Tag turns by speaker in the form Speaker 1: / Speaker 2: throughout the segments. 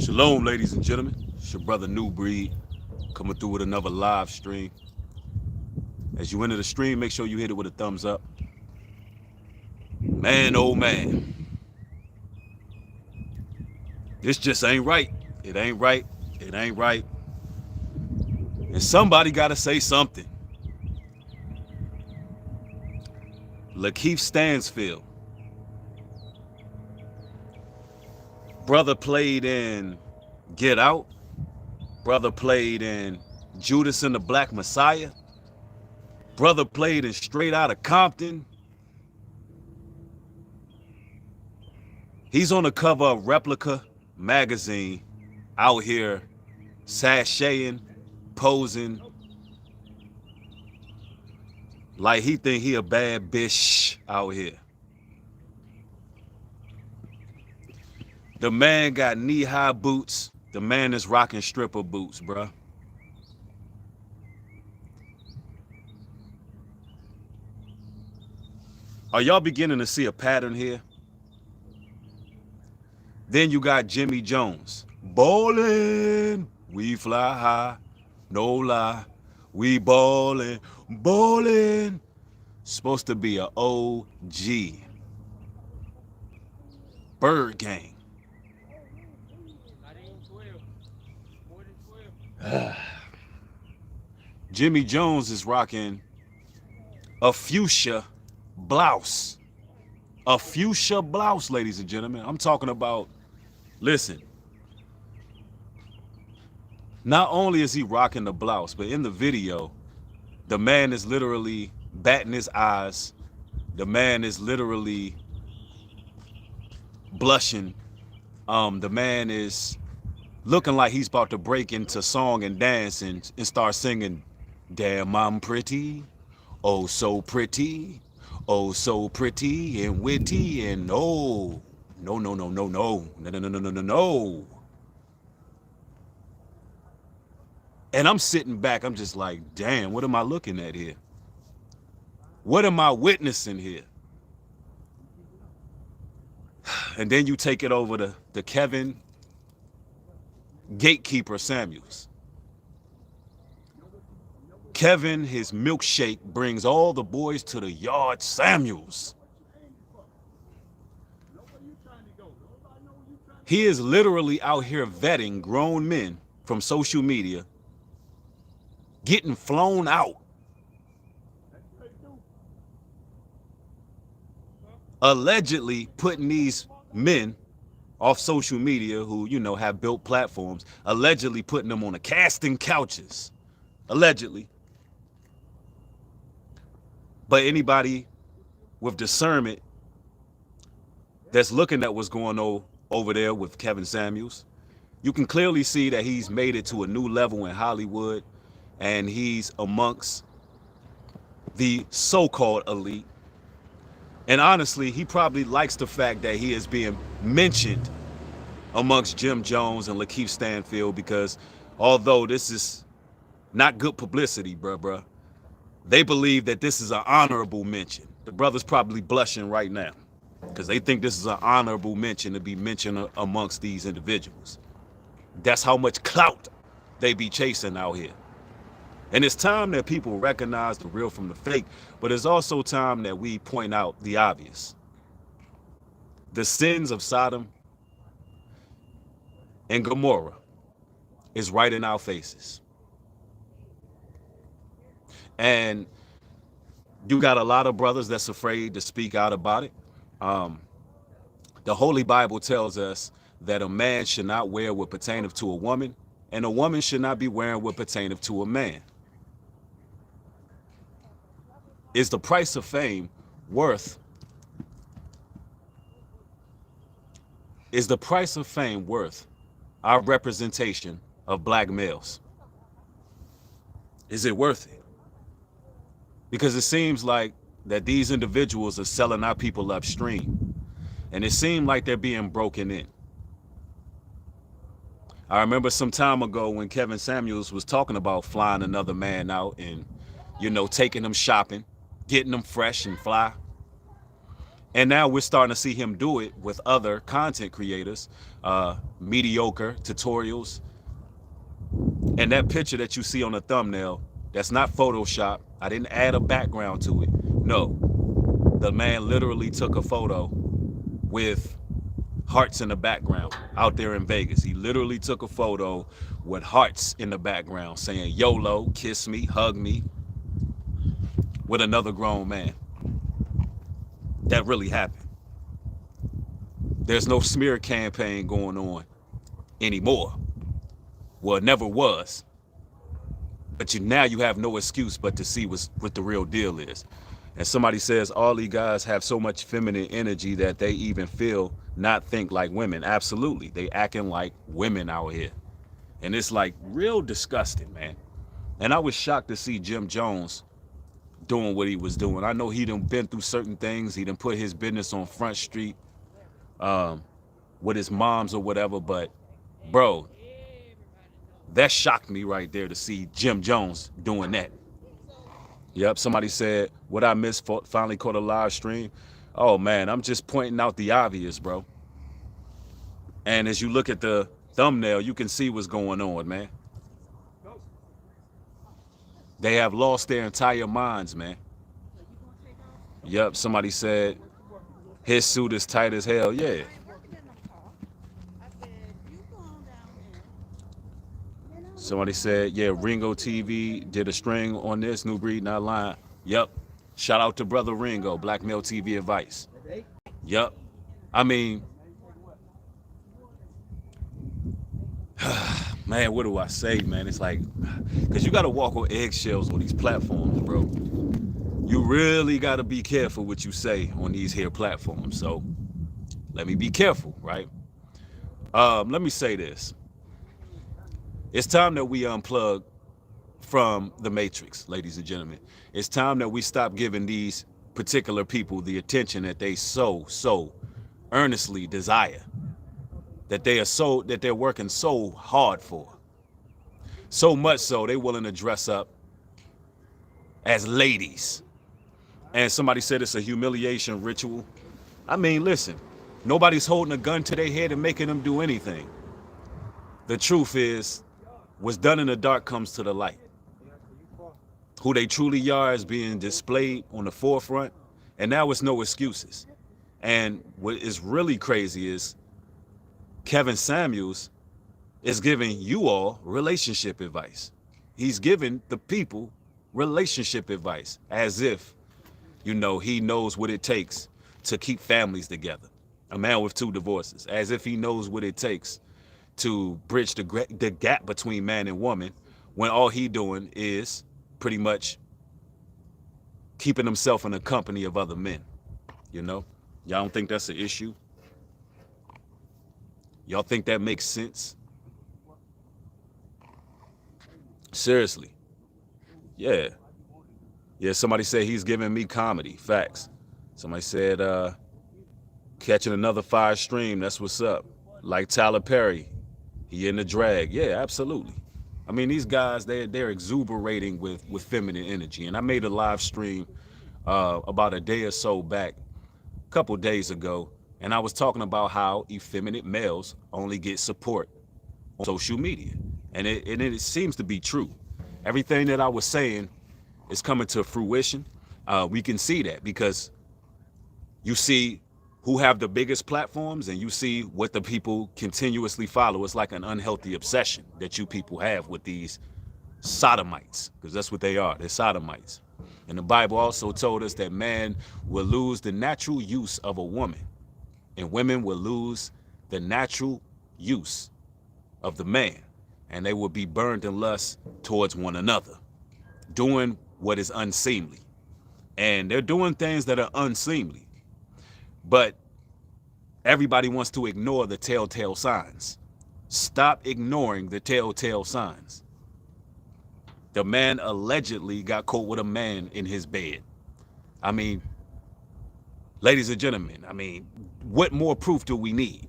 Speaker 1: Shalom, ladies and gentlemen. It's your brother Nubreed coming through with another live stream. As you enter the stream, make sure you hit it with a thumbs up. Man, oh man, this just ain't right. It ain't right. It ain't right. And somebody got to say something. Lakeith Stansfield, brother played in Get Out. Brother played in Judas and the Black Messiah. Brother played in Straight Outta Compton. He's on the cover of Replica magazine, out here sashaying, posing like he think he a bad bitch out here. The man got knee-high boots. The man is rocking stripper boots, bruh. Are y'all beginning to see a pattern here? Then you got Jimmy Jones. Ballin', we fly high, no lie. We ballin', ballin'. Supposed to be a OG. Bird Gang. Jimmy Jones is rocking a fuchsia blouse. A fuchsia blouse, ladies and gentlemen. I'm talking about, listen. Not only is he rocking the blouse, but in the video, the man is literally batting his eyes. The man is literally blushing. The man is looking like he's about to break into song and dance and start singing, "Damn, I'm pretty, oh so pretty, oh so pretty and witty and oh, no, no, no, no, no, no, no, no, no, no, no, no." And I'm sitting back, I'm just like, damn, what am I looking at here? What am I witnessing here? And then you take it over to Kevin Gatekeeper Samuels. Kevin, his milkshake brings all the boys to the yard Samuels. He is literally out here vetting grown men from social media, getting flown out, allegedly putting these men off social media who, you know, have built platforms, allegedly putting them on the casting couches, allegedly. But anybody with discernment that's looking at what's going on over there with Kevin Samuels, you can clearly see that he's made it to a new level in Hollywood, and he's amongst the so-called elite. And honestly, he probably likes the fact that he is being mentioned amongst Jim Jones and Lakeith Stanfield, because although this is not good publicity, bruh, they believe that this is an honorable mention. The brother's probably blushing right now because they think this is an honorable mention to be mentioned amongst these individuals. That's how much clout they be chasing out here. And it's time that people recognize the real from the fake, but it's also time that we point out the obvious. The sins of Sodom and Gomorrah is right in our faces. And you got a lot of brothers that's afraid to speak out about it. The Holy Bible tells us that a man should not wear what pertaineth to a woman, and a woman should not be wearing what pertaineth to a man. Is the price of fame worth? Is the price of fame worth our representation of black males? Is it worth it? Because it seems like that these individuals are selling our people upstream, and it seems like they're being broken in. I remember some time ago when Kevin Samuels was talking about flying another man out and, you know, taking them shopping, getting them fresh and fly. And now we're starting to see him do it with other content creators, mediocre tutorials. And that picture that you see on the thumbnail, that's not Photoshop. I didn't add a background to it. No, the man literally took a photo with hearts in the background out there in Vegas. He literally took a photo with hearts in the background saying YOLO, kiss me, hug me, with another grown man. That really happened. There's no smear campaign going on anymore. Well, it never was. But now you have no excuse but to see what the real deal is. And somebody says all these guys have so much feminine energy that they even feel not think like women. Absolutely. They acting like women out here. And it's like real disgusting, man. And I was shocked to see Jim Jones doing what he was doing. I know he done been through certain things. He done put his business on Front Street with his moms or whatever. But, bro, that shocked me right there to see Jim Jones doing that. Yep, somebody said, what I missed finally caught a live stream. Oh, man, I'm just pointing out the obvious, bro. And as you look at the thumbnail, you can see what's going on, man. They have lost their entire minds, man. Yep, somebody said his suit is tight as hell. Yeah. Somebody said, yeah, Ringo TV did a string on this. New Breed, not lying. Yep. Shout out to brother Ringo, Black Male TV Advice. Yep. I mean, man, what do I say, man? It's like, because you got to walk on eggshells on these platforms, bro. You really got to be careful what you say on these here platforms. So let me be careful, right? Let me say this. It's time that we unplug from the matrix, ladies and gentlemen. It's time that we stop giving these particular people the attention that they so earnestly desire, that they're working so hard for. So much so they're willing to dress up as ladies. And somebody said it's a humiliation ritual. I mean, listen, nobody's holding a gun to their head and making them do anything. The truth is, what's done in the dark comes to the light. Who they truly are is being displayed on the forefront, and now it's no excuses. And what is really crazy is Kevin Samuels is giving you all relationship advice. He's giving the people relationship advice as if, you know, he knows what it takes to keep families together. A man with 2 divorces, as if he knows what it takes to bridge the gap between man and woman, when all he doing is pretty much keeping himself in the company of other men. You know, y'all don't think that's an issue? Y'all think that makes sense? Seriously. Yeah. Yeah, somebody said he's giving me comedy. Facts. Somebody said catching another fire stream, that's what's up. Like Tyler Perry, he in the drag. Yeah, absolutely. I mean, these guys, they're exuberating with feminine energy. And I made a live stream about a day or so back, a couple days ago, and I was talking about how effeminate males only get support on social media. And it seems to be true. Everything that I was saying is coming to fruition. We can see that because you see who have the biggest platforms and you see what the people continuously follow. It's like an unhealthy obsession that you people have with these sodomites, because that's what they are. They're sodomites. And the Bible also told us that man will lose the natural use of a woman, and women will lose the natural use of the man, and they will be burned in lust towards one another, doing what is unseemly. And they're doing things that are unseemly. But everybody wants to ignore the telltale signs. Stop ignoring the telltale signs. The man allegedly got caught with a man in his bed. I mean, ladies and gentlemen, I mean, what more proof do we need?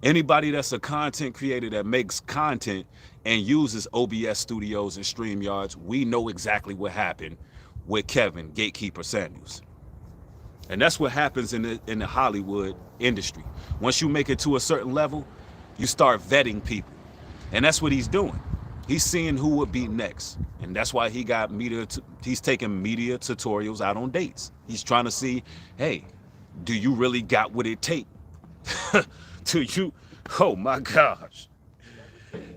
Speaker 1: Anybody that's a content creator that makes content and uses OBS studios and StreamYards, we know exactly what happened with Kevin Gatekeeper Samuels. And that's what happens in the Hollywood industry. Once you make it to a certain level, you start vetting people. And that's what he's doing. He's seeing who would be next. And that's why he got he's taking media tutorials out on dates. He's trying to see, hey, do you really got what it takes? Do you, oh my gosh.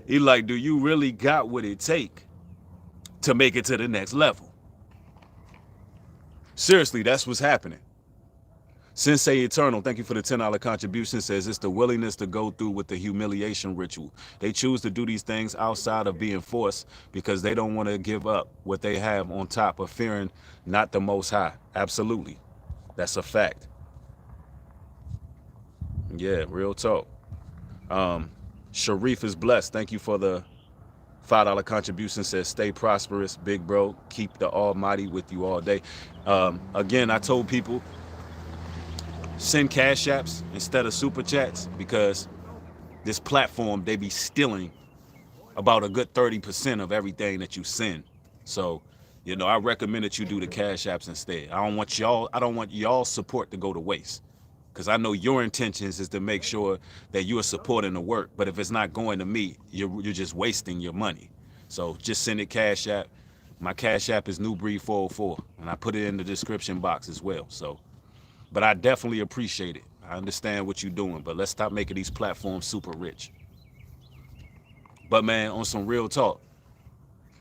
Speaker 1: He like, do you really got what it takes to make it to the next level? Seriously, that's what's happening. Sensei Eternal, thank you for the $10 contribution, says it's the willingness to go through with the humiliation ritual. They choose to do these things outside of being forced because they don't want to give up what they have on top of fearing not the Most High. Absolutely. That's a fact. Yeah, real talk. Sharif is blessed. Thank you for the $5 contribution, says stay prosperous, big bro. Keep the Almighty with you all day. Again, I told people, send cash apps instead of super chats because this platform, they be stealing about a good 30% of everything that you send. So, you know, I recommend that you do the cash apps instead. I don't want y'all support to go to waste, because I know your intentions is to make sure that you are supporting the work. But if it's not going to me, you're just wasting your money. So just send it cash app. My cash app is Nubreed404, and I put it in the description box as well. So, but I definitely appreciate it. I understand what you're doing, but let's stop making these platforms super rich. But man, on some real talk,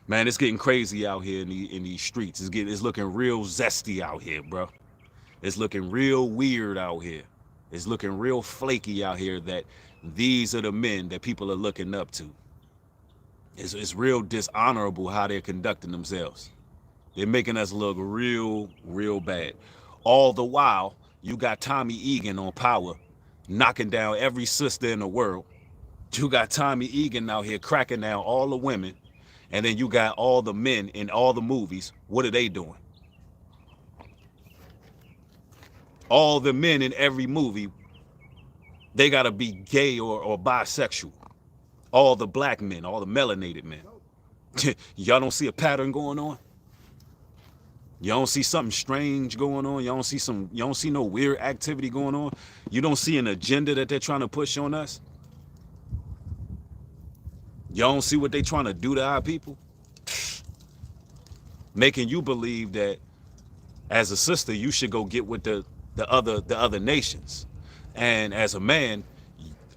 Speaker 1: man, it's getting crazy out here in these streets. It's looking real zesty out here, bro. It's looking real weird out here. It's looking real flaky out here that these are the men that people are looking up to. It's real dishonorable how they're conducting themselves. They're making us look real, real bad. All the while, you got Tommy Egan on Power, knocking down every sister in the world. You got Tommy Egan out here cracking down all the women. And then you got all the men in all the movies. What are they doing? All the men in every movie, they gotta be gay or bisexual. All the black men, all the melanated men. Y'all don't see a pattern going on? Y'all don't see something strange going on? Y'all don't see no weird activity going on? You don't see an agenda that they're trying to push on us? Y'all don't see what they're trying to do to our people? Making you believe that as a sister, you should go get with the other nations. And as a man,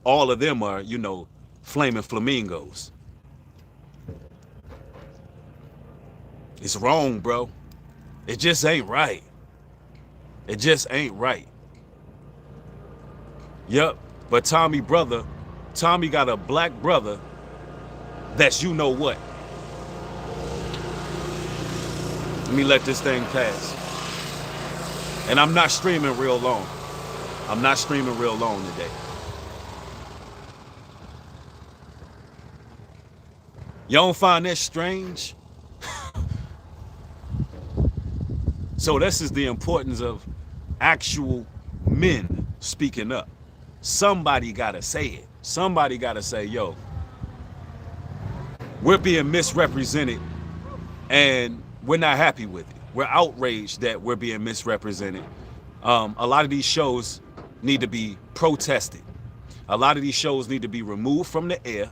Speaker 1: all of them are, you know, flaming flamingos. It's wrong, bro. It just ain't right. It just ain't right. Yep, but Tommy got a black brother that's you know what. Let me let this thing pass. And I'm not streaming real long. I'm not streaming real long today. Y'all don't find that strange? So this is the importance of actual men speaking up. Somebody gotta say it. Somebody gotta say, yo, we're being misrepresented and we're not happy with it. We're outraged that we're being misrepresented. A lot of these shows need to be protested. A lot of these shows need to be removed from the air.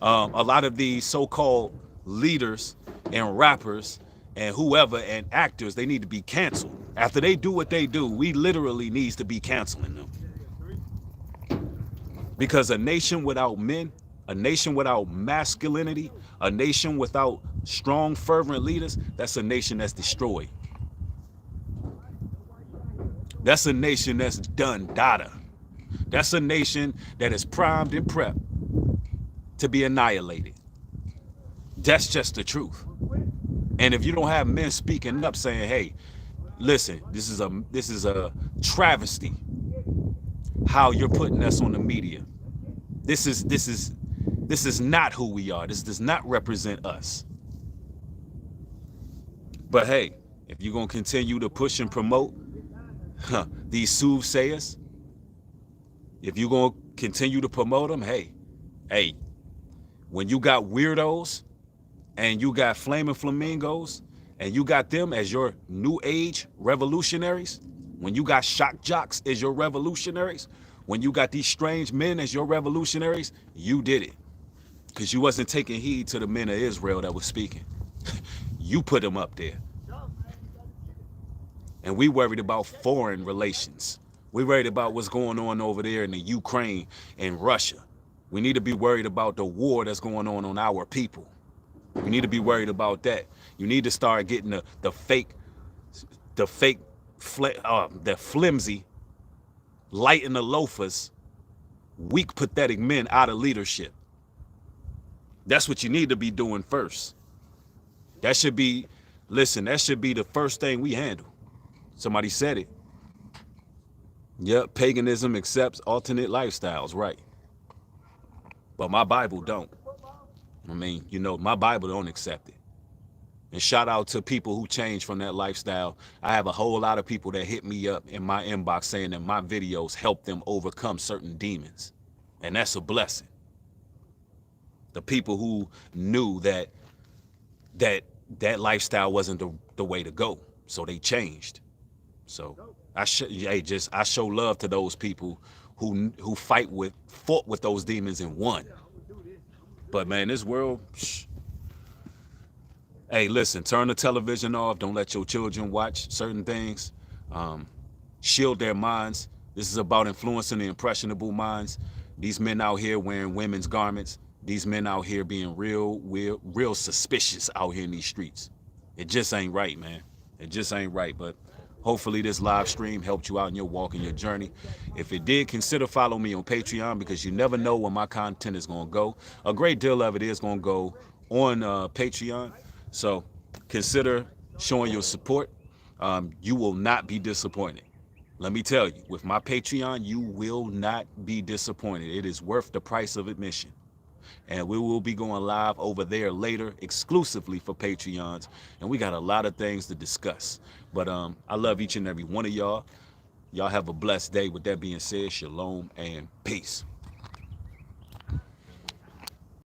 Speaker 1: A lot of these so-called leaders and rappers and whoever and actors, they need to be canceled. After they do what they do, we literally needs to be canceling them. Because a nation without men, a nation without masculinity, a nation without strong, fervent leaders, that's a nation that's destroyed. That's a nation that's done data. That's a nation that is primed and prepped to be annihilated. That's just the truth. And if you don't have men speaking up saying, hey, listen, this is a travesty how you're putting us on the media. This is not who we are. This does not represent us. But hey, if you're gonna continue to push and promote these soothsayers, if you're gonna continue to promote them, hey, when you got weirdos and you got flaming flamingos and you got them as your new age revolutionaries, When you got shock jocks as your revolutionaries, when you got these strange men as your revolutionaries, you did it. Because you wasn't taking heed to the men of Israel that was speaking. You put them up there. And we worried about foreign relations. We worried about what's going on over there in the Ukraine and Russia. We need to be worried about the war that's going on our people. We need to be worried about that. You need to start getting the flimsy, light in the loafers, weak, pathetic men out of leadership. That's what you need to be doing first. That should be, listen, that should be the first thing we handle. Somebody said it. Yep, paganism accepts alternate lifestyles, right? But my Bible don't. I mean, you know, my Bible don't accept it. And shout out to people who changed from that lifestyle. I have a whole lot of people that hit me up in my inbox saying that my videos help them overcome certain demons. And that's a blessing. The people who knew that lifestyle wasn't the way to go, so they changed. So I show love to those people who fought with those demons and won. But man, this world, hey, listen, turn the television off. Don't let your children watch certain things. Shield their minds. This is about influencing the impressionable minds. These men out here wearing women's garments. These men out here being real suspicious out here in these streets. It just ain't right, man. It just ain't right. But hopefully this live stream helped you out in your walk and your journey. If it did, consider following me on Patreon, because you never know where my content is going to go. A great deal of it is going to go on Patreon. So consider showing your support. You will not be disappointed. Let me tell you, with my Patreon, you will not be disappointed. It is worth the price of admission. And we will be going live over there later, exclusively for Patreons. And we got a lot of things to discuss. But I love each and every one of y'all. Y'all have a blessed day. With that being said, shalom and peace.